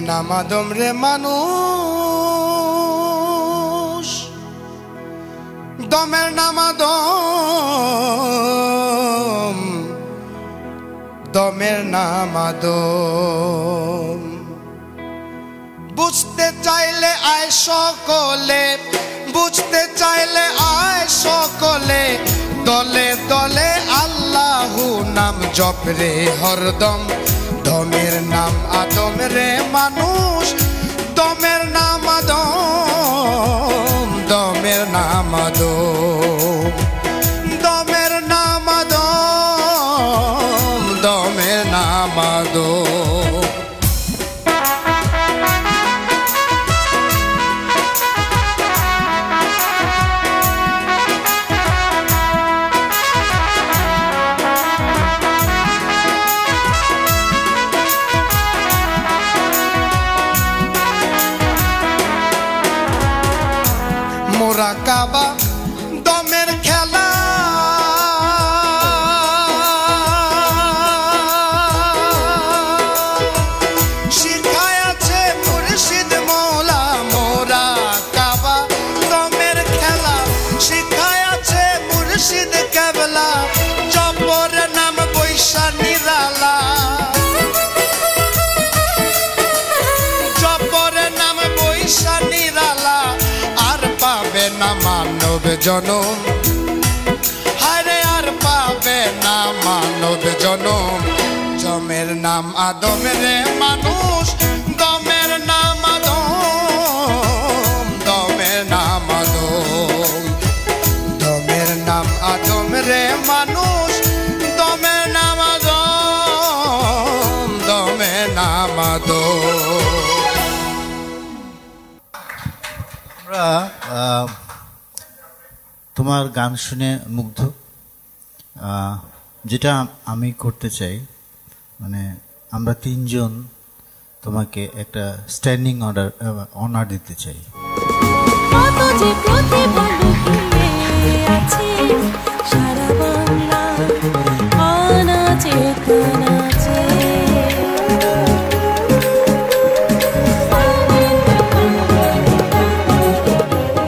নাম আদম রে মানুষ, দমের নাম আদম, দমের নাম আদম। বুঝতে চাইলে আয় সকলে, বুঝতে চাইলে আয় সকলে, দলে দলে আল্লাহু নাম জপরে হরদম। দমের নাম আদম রে মানুষ, দমের নাম আদম, দমের নাম আদম, দমের নাম আদম, দমের নাম আদম। মোরাকাবা দমের খেলা, শিখায় আছে মুর্শিদ মৌলা। মোরাকাবা দমের খেলা, শিখায় আছে মুর্শিদ কেবলা। জপর নাম বৈশা নিরালা, জপর নাম বৈশা নিরালা। আর পাবে না মানব জনম, হায়রে আর পাবে না মানব জনম। দমের নাম আদম রে মানুষ, দমের নাম আদম, দমের নাম আদম, দমের নাম আদম রে মানুষ, দমের নাম আদম, দমের নাম আদম। আমরা তোমার গান শুনে মুগ্ধ। যেটা আমি করতে চাই, মানে আমরা তিনজন তোমাকে একটা স্ট্যান্ডিং অনার দিতে চাই। কত যে প্রতিভা লুকিয়ে আছে সারা